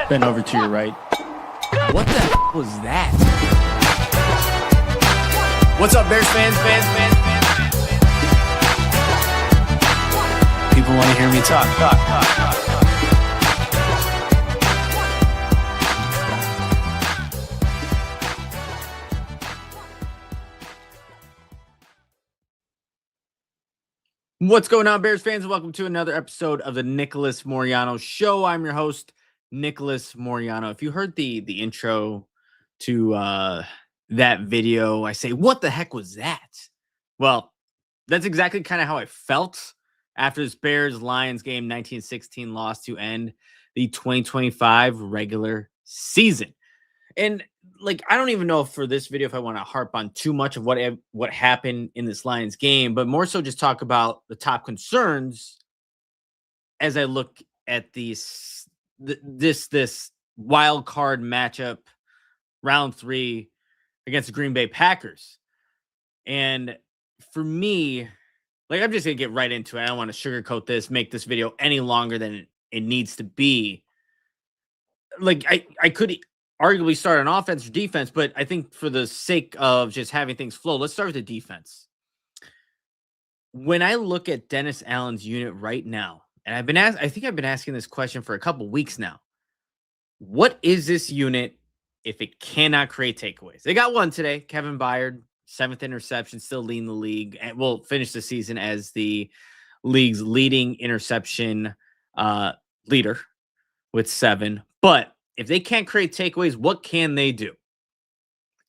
Bend over to your right. What the was that? What's up, Bears fans? People want to hear me talk. What's going on, Bears fans? Welcome to another episode of the Nicholas Moriano Show. I'm your host, Nicholas Moriano. If you heard the intro to that video, I say, what the heck was that? Well, that's exactly kind of how I felt after this Bears-Lions game, 1916 loss to end the 2025 regular season. And I don't even know for this video if I want to harp on too much of what happened in this Lions game, but more so just talk about the top concerns as I look at this wild card matchup, round 3 against the Green Bay Packers. And for me, I'm just gonna get right into it. I don't want to sugarcoat this, make this video any longer than it needs to be. I could arguably start on offense or defense, but I think for the sake of just having things flow, let's start with the defense. When I look at Dennis Allen's unit right now, and I've been asking this question for a couple weeks now. What is this unit if it cannot create takeaways? They got one today, Kevin Byard, 7th interception, still leading the league, and will finish the season as the league's leading interception leader with 7. But if they can't create takeaways, what can they do?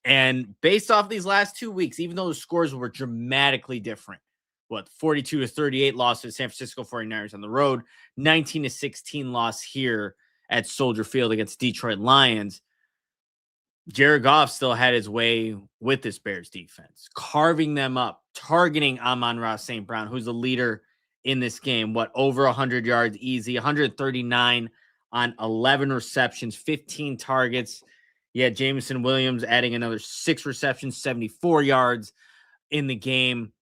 And based off these last 2 weeks, even though the scores were dramatically different, 42-38 loss to the San Francisco 49ers on the road, 19-16 loss here at Soldier Field against Detroit Lions, Jared Goff still had his way with this Bears defense, carving them up, targeting Amon-Ra St. Brown, who's the leader in this game. Over 100 yards easy, 139 on 11 receptions, 15 targets. Yeah, Jameson Williams adding another 6 receptions, 74 yards in the game.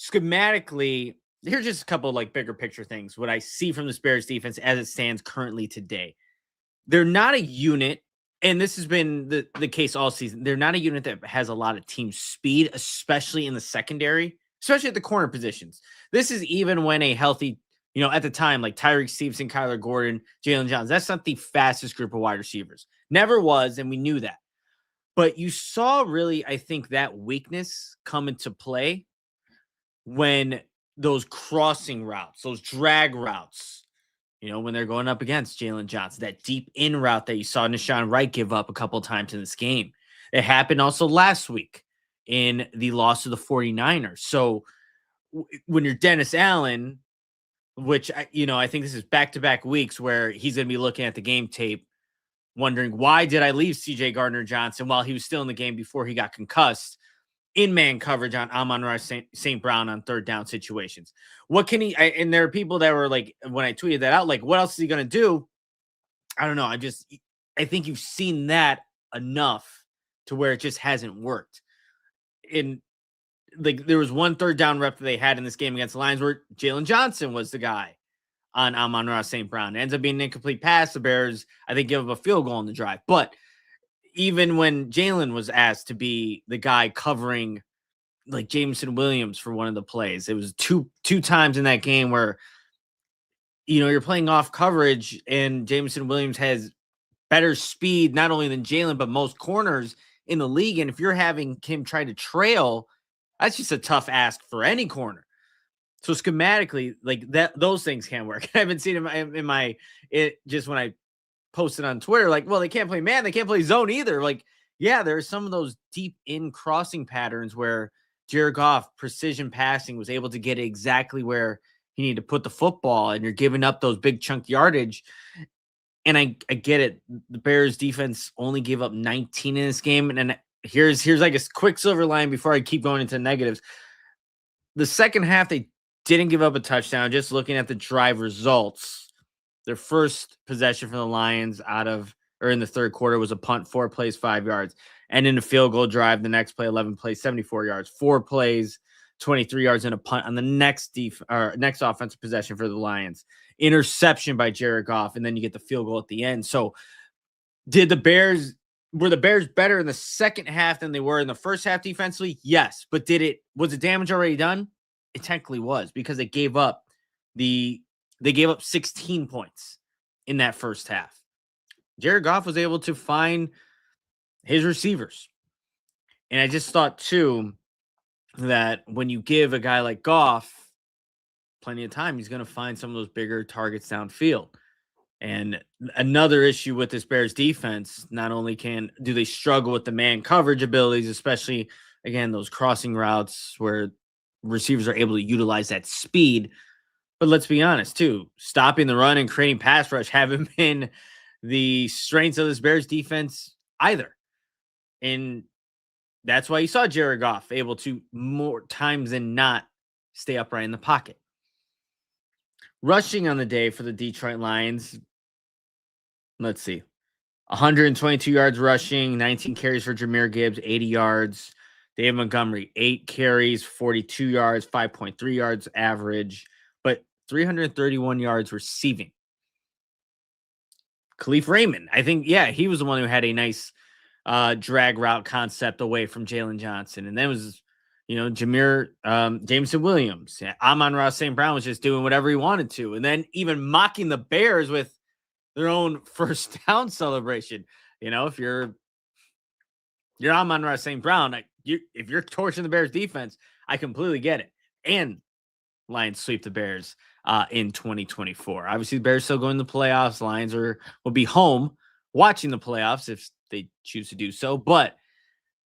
Schematically, here's just a couple of bigger picture things. What I see from this Bears defense as it stands currently today. They're not a unit, and this has been the case all season. They're not a unit that has a lot of team speed, especially in the secondary, especially at the corner positions. This is even when a healthy, at the time, Tyreek Stevenson, Kyler Gordon, Jalen Jones, that's not the fastest group of wide receivers. Never was, and we knew that. But you saw really, I think, that weakness come into play when those crossing routes, those drag routes, when they're going up against Jalen Johnson, that deep in route that you saw Nahshon Wright give up a couple times in this game. It happened also last week in the loss to the 49ers. So when you're Dennis Allen, which, I think this is back-to-back weeks where he's going to be looking at the game tape, wondering, why did I leave C.J. Gardner-Johnson while he was still in the game before he got concussed in man coverage on Amon-Ra St. Brown on third down situations? What can he, and there are people that were when I tweeted that out, what else is he going to do? I don't know. I think you've seen that enough to where it just hasn't worked. And there was one third down rep that they had in this game against the Lions where Jalen Johnson was the guy on Amon-Ra St. Brown. It ends up being an incomplete pass. The Bears, I think, give up a field goal on the drive. But even when Jalen was asked to be the guy covering Jameson Williams for one of the plays, it was two times in that game where, you're playing off coverage and Jameson Williams has better speed, not only than Jalen, but most corners in the league. And if you're having him try to trail, that's just a tough ask for any corner. So schematically, those things can't work. I haven't seen him just when I posted on Twitter, they can't play man, they can't play zone either. Yeah, there are some of those deep in crossing patterns where Jared Goff, precision passing, was able to get exactly where he needed to put the football, and you're giving up those big chunk yardage. And I get it. The Bears defense only gave up 19 in this game. And here's a quick silver line before I keep going into negatives. The second half, they didn't give up a touchdown. Just looking at the drive results, their first possession from the Lions in the third quarter was a punt, 4 plays, 5 yards. And in a field goal drive, the next play, 11 plays, 74 yards, 4 plays, 23 yards and a punt on the next offensive possession for the Lions. interception by Jared Goff, and then you get the field goal at the end. So were the Bears better in the second half than they were in the first half defensively? Yes. But was the damage already done? It technically was, because they gave up 16 points in that first half. Jared Goff was able to find his receivers. And I just thought too that when you give a guy like Goff plenty of time, he's going to find some of those bigger targets downfield. And another issue with this Bears defense, not only do they struggle with the man coverage abilities, especially, again, those crossing routes where receivers are able to utilize that speed, but let's be honest, too, stopping the run and creating pass rush haven't been the strengths of this Bears defense either. And that's why you saw Jared Goff able to, more times than not, stay upright in the pocket. Rushing on the day for the Detroit Lions, let's see, 122 yards rushing, 19 carries for Jahmyr Gibbs, 80 yards. David Montgomery, 8 carries, 42 yards, 5.3 yards average, but 331 yards receiving. Khalif Raymond, I think, he was the one who had a nice drag route concept away from Jalen Johnson. And then was, Jameson Williams. Amon-Ra St. Brown was just doing whatever he wanted to. And then even mocking the Bears with their own first down celebration. If you're Amon-Ra St. Brown, if you're torching the Bears defense, I completely get it. And Lions sweep the Bears in 2024. Obviously, the Bears still going to the playoffs. Lions will be home watching the playoffs if they choose to do so. But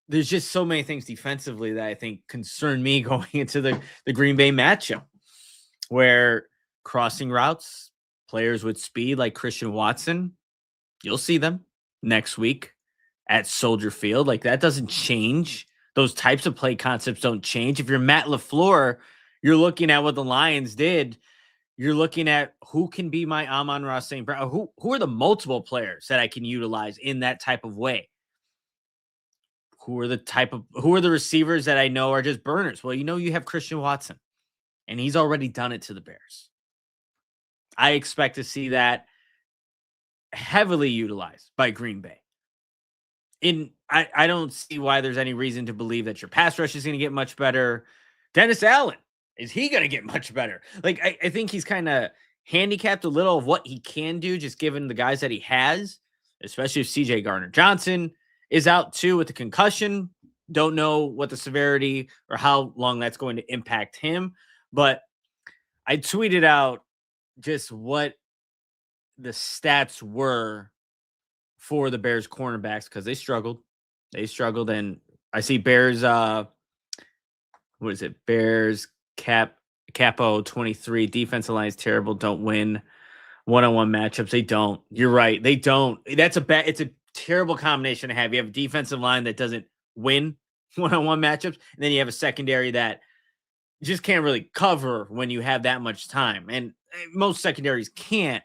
there's just so many things defensively that I think concern me going into the Green Bay matchup, where crossing routes, players with speed like Christian Watson, you'll see them next week at Soldier Field. Like, that doesn't change. Those types of play concepts don't change. If you're Matt LaFleur, you're looking at what the Lions did. You're looking at who can be my Amon-Ra St. Brown. Who are the multiple players that I can utilize in that type of way? Who are the receivers that I know are just burners? Well, you have Christian Watson, and he's already done it to the Bears. I expect to see that heavily utilized by Green Bay. I don't see why there's any reason to believe that your pass rush is going to get much better. Dennis Allen, is he going to get much better? Like, I think he's kind of handicapped a little of what he can do, just given the guys that he has, especially if CJ Gardner-Johnson is out too with the concussion. Don't know what the severity or how long that's going to impact him. But I tweeted out just what the stats were for the Bears cornerbacks, because they struggled. And I see Bears, Bears Capo 23, defensive line is terrible, don't win one-on-one matchups. They don't. You're right. They don't. It's a terrible combination to have. You have a defensive line that doesn't win one-on-one matchups, and then you have a secondary that just can't really cover when you have that much time. And most secondaries can't.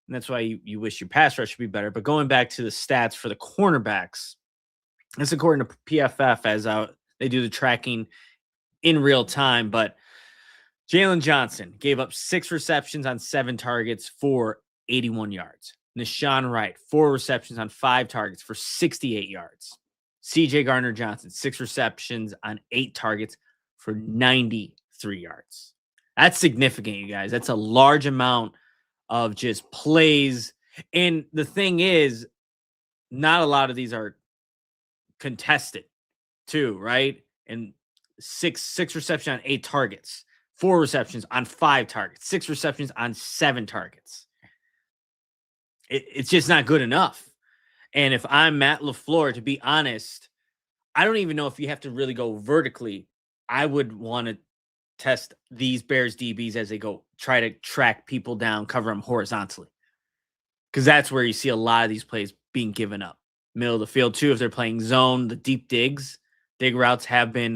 And that's why you wish your pass rush should be better. But going back to the stats for the cornerbacks, that's according to PFF, as they do the tracking in real time. But Jalen Johnson gave up 6 receptions on 7 targets for 81 yards. Nashawn Wright, 4 receptions on 5 targets for 68 yards. CJ Gardner-Johnson, 6 receptions on 8 targets for 93 yards. That's significant, you guys. That's a large amount of just plays. And the thing is, not a lot of these are contested too, right? And six receptions on 8 targets, 4 receptions on 5 targets, 6 receptions on 7 targets. It's just not good enough. And if I'm Matt LaFleur, to be honest, I don't even know if you have to really go vertically. I would want to test these Bears DBs as they go try to track people down, cover them horizontally. Because that's where you see a lot of these plays being given up. Middle of the field, too, if they're playing zone, the deep dig routes have been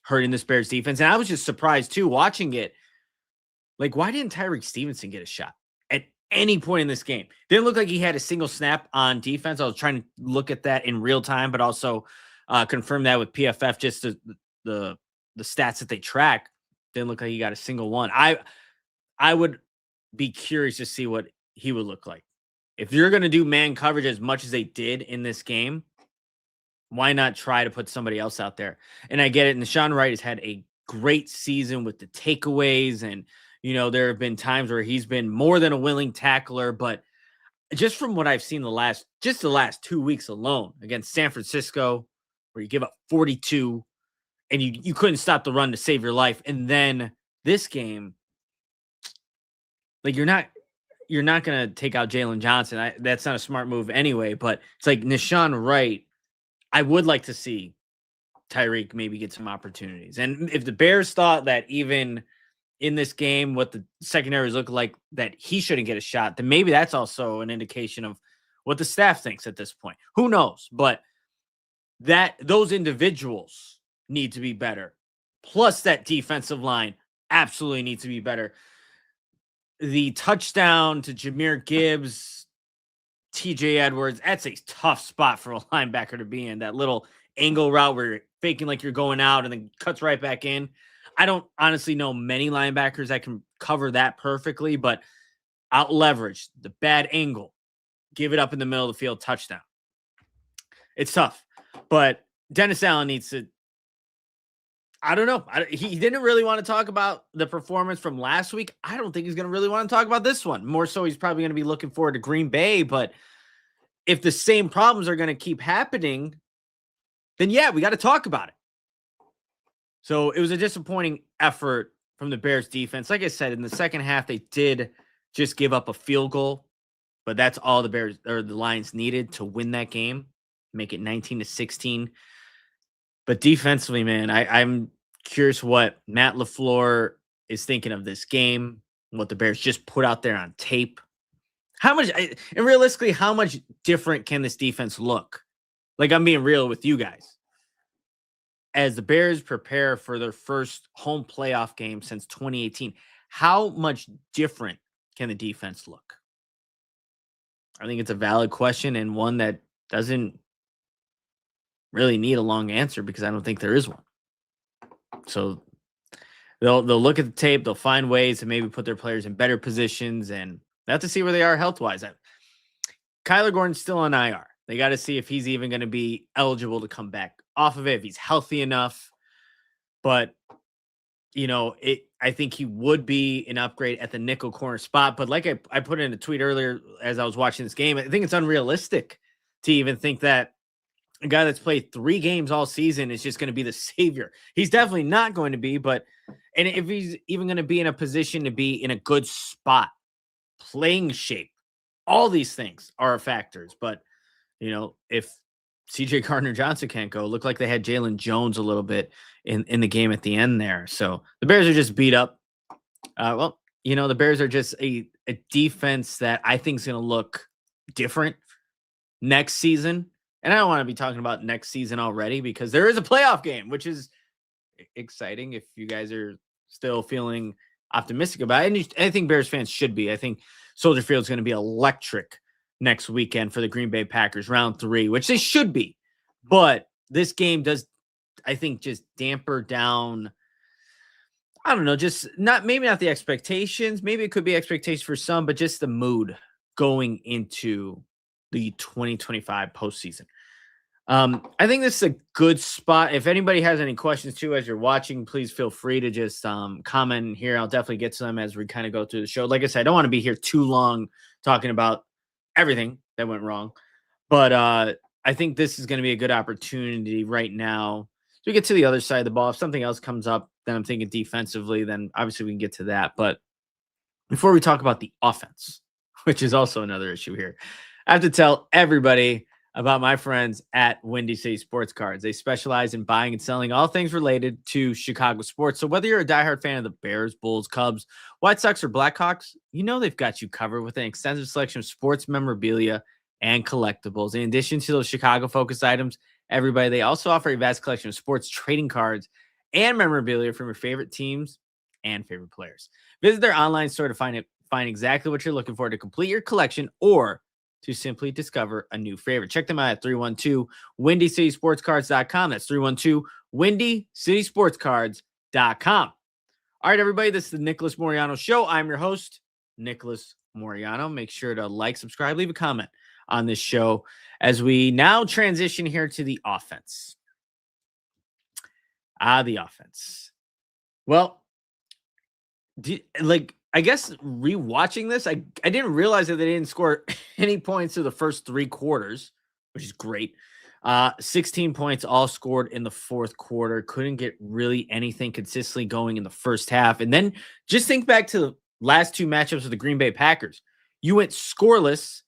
hurting this Bears defense. And I was just surprised, too, watching it. Like, why didn't Tyreek Stevenson get a shot at any point in this game? Didn't look like he had a single snap on defense. I was trying to look at that in real time, but also confirm that with PFF, just the stats that they track. Didn't look like he got a single one. I would be curious to see what he would look like. If you're going to do man coverage as much as they did in this game, why not try to put somebody else out there? And I get it. And Sean Wright has had a great season with the takeaways. And, there have been times where he's been more than a willing tackler. But just from what I've seen the last 2 weeks alone against San Francisco, where you give up 42 and you couldn't stop the run to save your life. And then this game, like you're not going to take out Jalen Johnson. That's not a smart move anyway, but it's like Nishan Wright. I would like to see Tyreek maybe get some opportunities. And if the Bears thought that even in this game, what the secondaries look like, that he shouldn't get a shot, then maybe that's also an indication of what the staff thinks at this point. Who knows? But those individuals need to be better. Plus that defensive line absolutely needs to be better. The touchdown to Jahmyr Gibbs, TJ Edwards, that's a tough spot for a linebacker to be in. That little angle route where you're faking like you're going out and then cuts right back in. I don't honestly know many linebackers that can cover that perfectly, but out leverage, the bad angle, give it up in the middle of the field, touchdown. It's tough, but Dennis Allen needs to, I don't know. He didn't really want to talk about the performance from last week. I don't think he's going to really want to talk about this one. More so, he's probably going to be looking forward to Green Bay. But if the same problems are going to keep happening, then yeah, we got to talk about it. So it was a disappointing effort from the Bears defense. Like I said, in the second half, they did just give up a field goal, but that's all the Bears or the Lions needed to win that game, make it 19-16. But defensively, man, I'm curious what Matt LaFleur is thinking of this game, what the Bears just put out there on tape. And realistically, how much different can this defense look? Like, I'm being real with you guys. As the Bears prepare for their first home playoff game since 2018, how much different can the defense look? I think it's a valid question and one that doesn't really need a long answer because I don't think there is one. So they'll look at the tape, they'll find ways to maybe put their players in better positions, and they have to see where they are health-wise. Kyler Gordon's still on IR. They got to see if he's even going to be eligible to come back off of it, if he's healthy enough. But, I think he would be an upgrade at the nickel corner spot. But like I put in a tweet earlier as I was watching this game, I think it's unrealistic to even think that a guy that's played 3 games all season is just going to be the savior. He's definitely not going to be, and if he's even going to be in a position to be in a good spot, playing shape, all these things are factors. But, if CJ Gardner-Johnson can't go, looked like they had Jalen Jones a little bit in the game at the end there. So the Bears are just beat up. The Bears are just a defense that I think is going to look different next season. And I don't want to be talking about next season already because there is a playoff game, which is exciting if you guys are still feeling optimistic about it. And I think Bears fans should be. I think Soldier Field is going to be electric next weekend for the Green Bay Packers, round 3, which they should be. But this game does, I think, just damper down, I don't know, maybe not the expectations. Maybe it could be expectations for some, but just the mood going into the 2025 postseason. I think this is a good spot. If anybody has any questions too, as you're watching, please feel free to just comment here. I'll definitely get to them as we kind of go through the show. Like I said, I don't want to be here too long talking about everything that went wrong, but I think this is going to be a good opportunity right now. So we get to the other side of the ball. If something else comes up, then I'm thinking defensively, then obviously we can get to that. But before we talk about the offense, which is also another issue here, I have to tell everybody about my friends at Windy City Sports Cards. They specialize in buying and selling all things related to Chicago sports. So whether you're a diehard fan of the Bears, Bulls, Cubs, White Sox, or Blackhawks, they've got you covered with an extensive selection of sports memorabilia and collectibles. In addition to those Chicago-focused items, they also offer a vast collection of sports trading cards and memorabilia from your favorite teams and favorite players. Visit their online store to find exactly what you're looking for to complete your collection or to simply discover a new favorite. Check them out at 312-WindyCitySportsCards.com. That's 312-WindyCitySportsCards.com. All right, everybody, this is the Nicholas Moriano Show. I'm your host, Nicholas Moriano. Make sure to like, subscribe, leave a comment on this show as we now transition here to the offense. The offense. Well, I guess rewatching this, I didn't realize that they didn't score any points through the first 3 quarters, which is great. 16 points all scored in the fourth quarter. Couldn't get really anything consistently going in the first half. And then just think back to the last 2 matchups with the Green Bay Packers. You went scoreless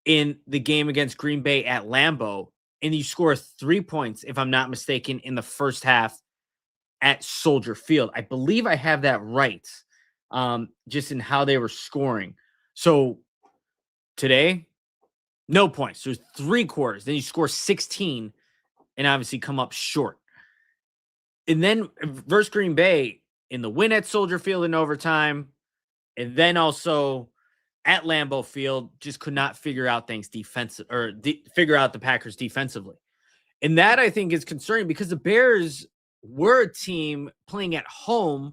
in the game against Green Bay at Lambeau, and you score 3 points, if I'm not mistaken, in the first half at Soldier Field. I believe I have that right, just in how they were scoring. So today, no points. There's 3 quarters. Then you score 16 and obviously come up short. And then versus Green Bay in the win at Soldier Field in overtime, and then also at Lambeau Field, just could not figure out things defensive or figure out the Packers defensively. And that I think is concerning because the Bears were a team playing at home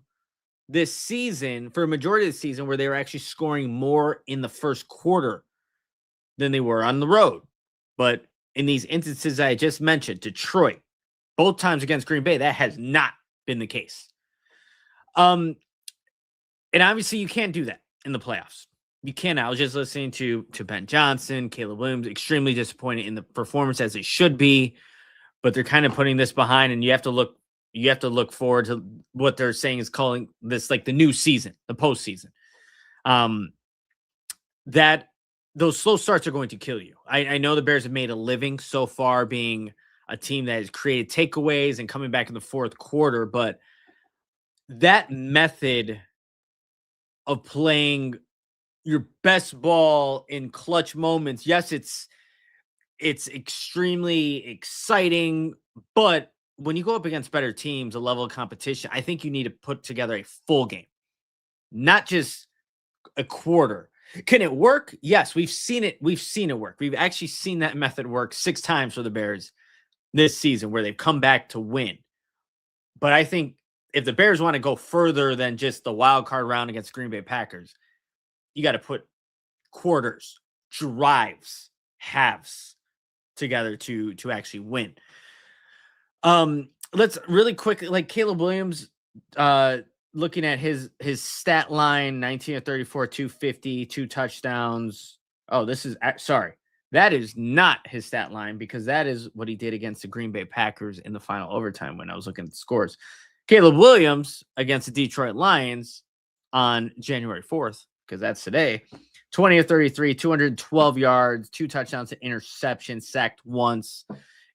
this season for a majority of the season where they were actually scoring more in the first quarter than they were on the road. But in these instances I just mentioned, Detroit, both times against Green Bay, that has not been the case. And obviously you can't do that in the playoffs. You can't. I was just listening to Ben Johnson, Caleb Williams, extremely disappointed in the performance as they should be, but they're kind of putting this behind, and you have to look forward to what they're saying is calling this like the new season, the postseason. That those slow starts are going to kill you. I know the Bears have made a living so far being a team that has created takeaways and coming back in the fourth quarter, but that method of playing your best ball in clutch moments, yes, it's extremely exciting, but when you go up against better teams, a level of competition, I think you need to put together a full game, not just a quarter. Can it work? Yes, we've seen it. We've seen it work. We've actually seen that method work 6 times for the Bears this season where they've come back to win. But I think if the Bears want to go further than just the wild card round against Green Bay Packers, you got to put quarters, drives, halves together to actually win. Let's really quickly, like Caleb Williams, looking at his stat line, 19 of 34, 250, 2 touchdowns. Oh, this is sorry. That is not his stat line because that is what he did against the Green Bay Packers in the final overtime when I was looking at the scores. Caleb Williams against the Detroit Lions on January 4th, because that's today, 20 of 33, 212 yards, 2 touchdowns, an interception, sacked once,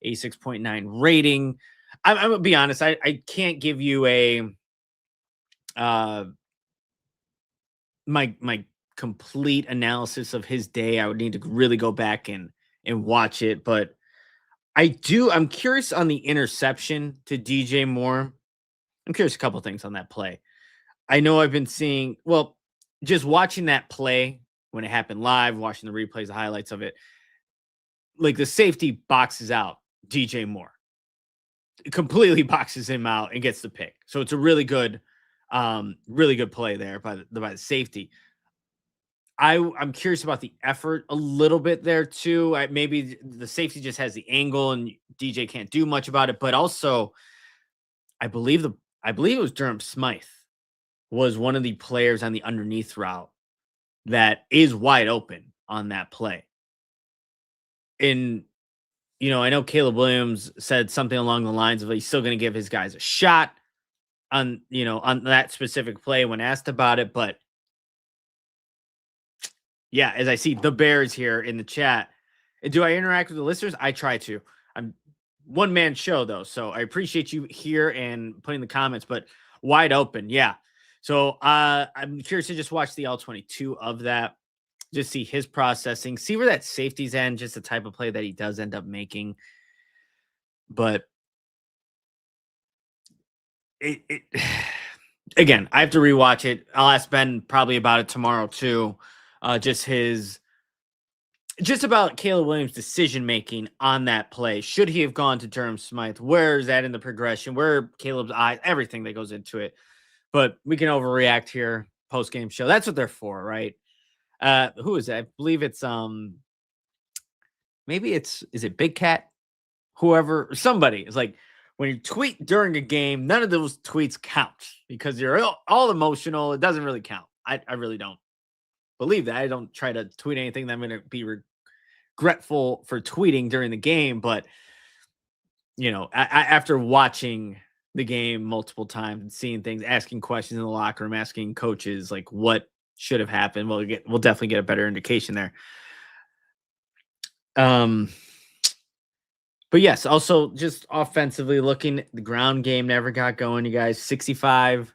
86.9 rating. I'm going to be honest. I can't give you a my complete analysis of his day. I would need to really go back and watch it, but I'm curious on the interception to DJ Moore. I'm curious a couple things on that play. I know I've been seeing, just watching that play when it happened live, watching the replays, the highlights of it, like the safety boxes out DJ Moore. It completely boxes him out and gets the pick. So it's a really good play there by the safety. I'm curious about the effort a little bit there too. Maybe the safety just has the angle and DJ can't do much about it. But also, I believe it was Durham Smythe was one of the players on the underneath route that is wide open on that play. And, I know Caleb Williams said something along the lines of he's still going to give his guys a shot on that specific play when asked about it. But yeah, as I see the Bears here in the chat, do I interact with the listeners? I try to. I'm one-man show though, so I appreciate you here and putting the comments, but wide open. Yeah. So I'm curious to just watch the L22 of that, just see his processing, see where that safety's at, just the type of play that he does end up making. But it again, I have to rewatch it. I'll ask Ben probably about it tomorrow too. Just about Caleb Williams' decision-making on that play. Should he have gone to Durham Smythe? Where is that in the progression? Where are Caleb's eyes? Everything that goes into it. But we can overreact here, post-game show. That's what they're for, right? Who is it? I believe it's maybe is it Big Cat? Whoever, somebody is like, when you tweet during a game, none of those tweets count because you're all emotional. It doesn't really count. I really don't believe that. I don't try to tweet anything that I'm going to be regretful for tweeting during the game. But, after watching the game multiple times and seeing things, asking questions in the locker room, asking coaches like what should have happened, we'll definitely get a better indication there. But yes, also just offensively looking, the ground game never got going. You guys, 65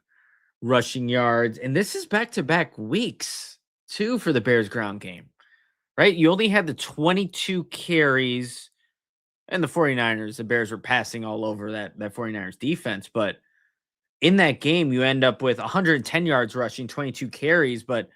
rushing yards, and this is back-to-back weeks too for the Bears ground game, right? You only had the 22 carries, and the 49ers, the Bears were passing all over that 49ers defense, but in that game, you end up with 110 yards rushing, 22 carries, but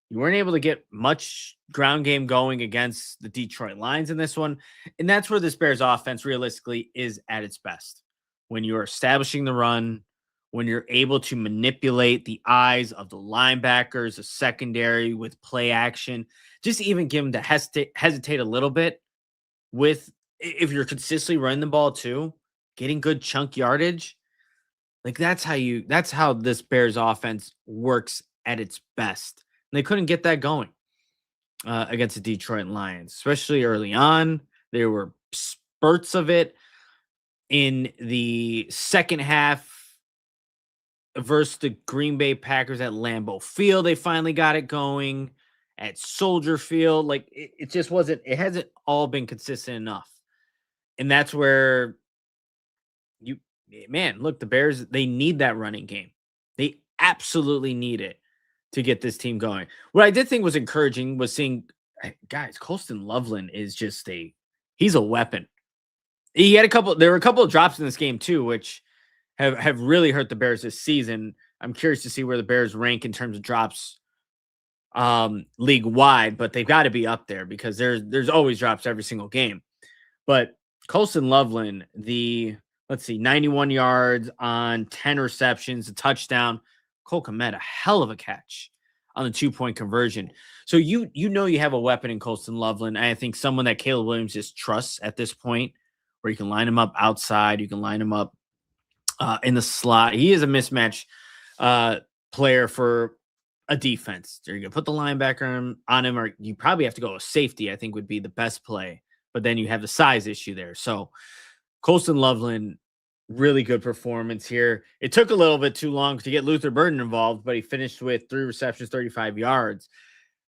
you weren't able to get much ground game going against the Detroit Lions in this one. And that's where this Bears offense realistically is at its best. When you're establishing the run, when you're able to manipulate the eyes of the linebackers, the secondary with play action, just even give them to hesitate a little bit with, if you're consistently running the ball too, getting good chunk yardage. Like that's how this Bears offense works at its best. And they couldn't get that going against the Detroit Lions, especially early on. There were spurts of it in the second half versus the Green Bay Packers at Lambeau Field. They finally got it going at Soldier Field. Like it just wasn't, it hasn't all been consistent enough. And that's where look, the Bears, they need that running game. They absolutely need it to get this team going. What I did think was encouraging was seeing, guys, Colston Loveland is just he's a weapon. There were a couple of drops in this game too, which have really hurt the Bears this season. I'm curious to see where the Bears rank in terms of drops league wide, but they've got to be up there because there's always drops every single game. But Colston Loveland, 91 yards on 10 receptions, a touchdown. Cole Kmet, a hell of a catch on the 2-point conversion. So you have a weapon in Colston Loveland. I think someone that Caleb Williams just trusts at this point, where you can line him up outside, you can line him up in the slot. He is a mismatch player for a defense. You're gonna put the linebacker on him, or you probably have to go with safety. I think would be the best play, but then you have the size issue there. So Colston Loveland, really good performance here. It took a little bit too long to get Luther Burden involved, but he finished with 3 receptions, 35 yards.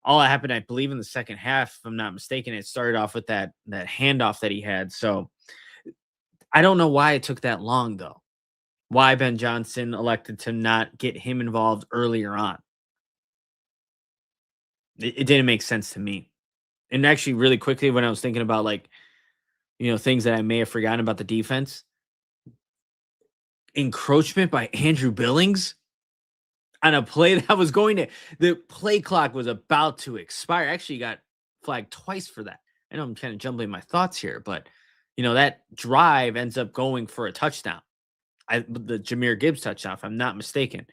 All that happened, I believe, in the second half, if I'm not mistaken. It started off with that handoff that he had. So I don't know why it took that long, though. Why Ben Johnson elected to not get him involved earlier on. It didn't make sense to me. And actually, really quickly, when I was thinking about things that I may have forgotten about the defense, encroachment by Andrew Billings on a play that was the play clock was about to expire. Actually, got flagged twice for that. I know I'm kind of jumbling my thoughts here, but that drive ends up going for a touchdown. The Jahmyr Gibbs touchdown, if I'm not mistaken.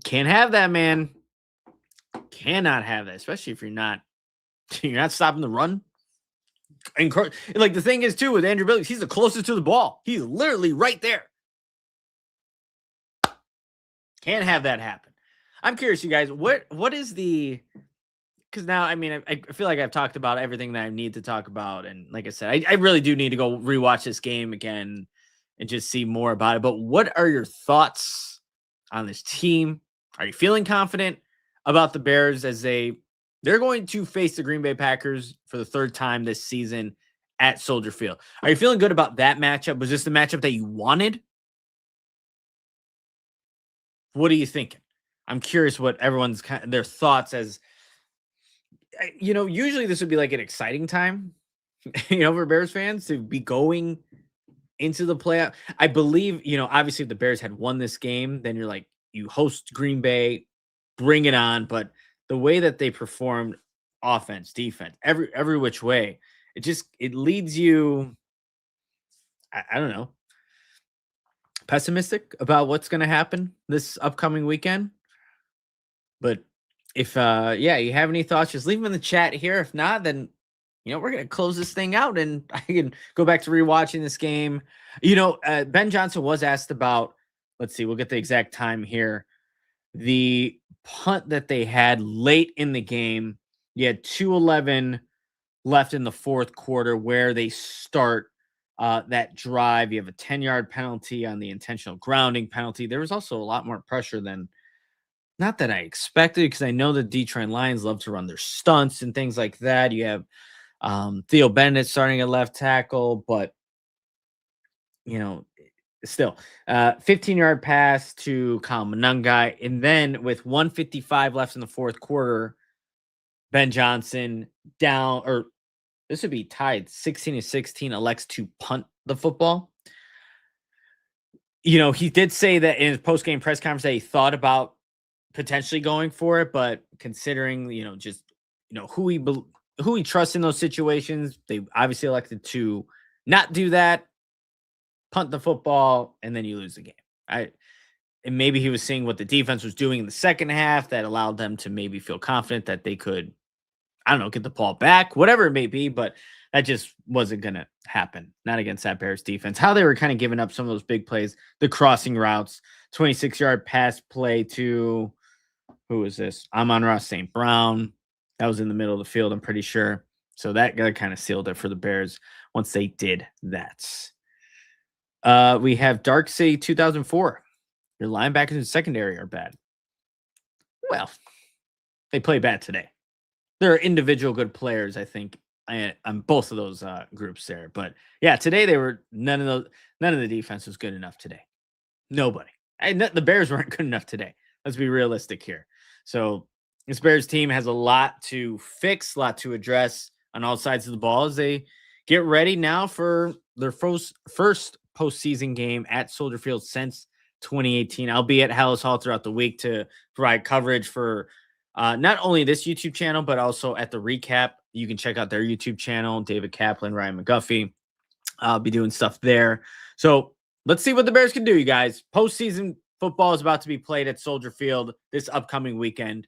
Can't have that, man. Cannot have that, especially if you're not stopping the run. And like the thing is too with Andrew Billings, he's the closest to the ball. He's literally right there. Can't have that happen. I'm curious, you guys, what is because now, I mean, I feel like I've talked about everything that I need to talk about. And like I said, I really do need to go rewatch this game again and just see more about it. But what are your thoughts on this team? Are you feeling confident about the Bears as they're going to face the Green Bay Packers for the third time this season at Soldier Field? Are you feeling good about that matchup? Was this the matchup that you wanted? What are you thinking? I'm curious what everyone's their thoughts as, usually this would be like an exciting time, for Bears fans to be going into the playoff. I believe, obviously if the Bears had won this game, then you're like, you host Green Bay, bring it on. But the way that they performed offense, defense, every which way, it leads you, I don't know, pessimistic about what's going to happen this upcoming weekend. But If yeah, you have any thoughts, just leave them in the chat here. If not, then we're gonna close this thing out and I can go back to rewatching this game. Ben Johnson was asked about, let's see, we'll get the exact time here. The punt that they had late in the game. You had 2:11 left in the fourth quarter where they start that drive. You have a 10-yard penalty on the intentional grounding penalty. There was also a lot more pressure than, not that I expected, because I know the Detroit Lions love to run their stunts and things like that. You have Theo Bennett starting at left tackle, but still 15-yard pass to Kyle Monangai. And then with 1:55 left in the fourth quarter, Ben Johnson down, or this would be tied 16-16, elects to punt the football. He did say that in his post-game press conference that he thought about potentially going for it, but considering, who he trusts in those situations, they obviously elected to not do that, punt the football, and then you lose the game. And maybe he was seeing what the defense was doing in the second half that allowed them to maybe feel confident that they could, I don't know, get the ball back, whatever it may be, but that just wasn't going to happen. Not against that Bears defense. How they were kind of giving up some of those big plays, the crossing routes, 26-yard pass play to, who was this? Amon-Ra St. Brown. That was in the middle of the field, I'm pretty sure. So that kind of sealed it for the Bears once they did that. We have Dark City 2004. Your linebackers and secondary are bad. Well, they play bad today. There are individual good players, I think, on both of those groups there. But yeah, today they were none of the defense was good enough today. Nobody. The Bears weren't good enough today. Let's be realistic here. So this Bears team has a lot to fix, a lot to address on all sides of the ball as they get ready now for their first postseason game at Soldier Field since 2018. I'll be at Hallis Hall throughout the week to provide coverage for not only this YouTube channel, but also at the recap. You can check out their YouTube channel, David Kaplan, Ryan McGuffey. I'll be doing stuff there. So let's see what the Bears can do, you guys. Postseason football is about to be played at Soldier Field this upcoming weekend.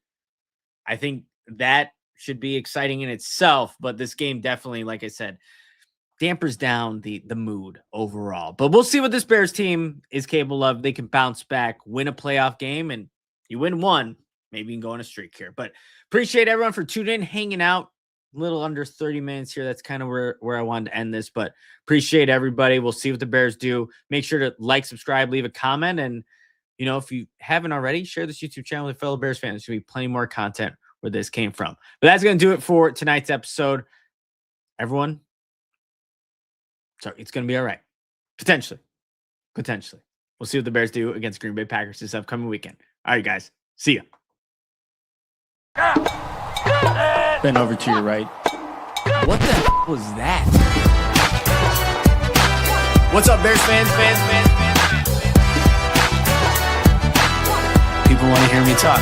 I think that should be exciting in itself, but this game definitely, like I said, dampers down the mood overall. But we'll see what this Bears team is capable of. They can bounce back, win a playoff game, and you win one, maybe you can go on a streak here. But appreciate everyone for tuning in, hanging out. A little under 30 minutes here. That's kind of where I wanted to end this, but appreciate everybody. We'll see what the Bears do. Make sure to like, subscribe, leave a comment, and if you haven't already, share this YouTube channel with fellow Bears fans. There's going to be plenty more content where this came from. But that's going to do it for tonight's episode. Everyone, so it's going to be all right. Potentially. We'll see what the Bears do against Green Bay Packers this upcoming weekend. All right, guys. See ya. Bend over to your right. What the was that? What's up, Bears fans? People want to hear me talk.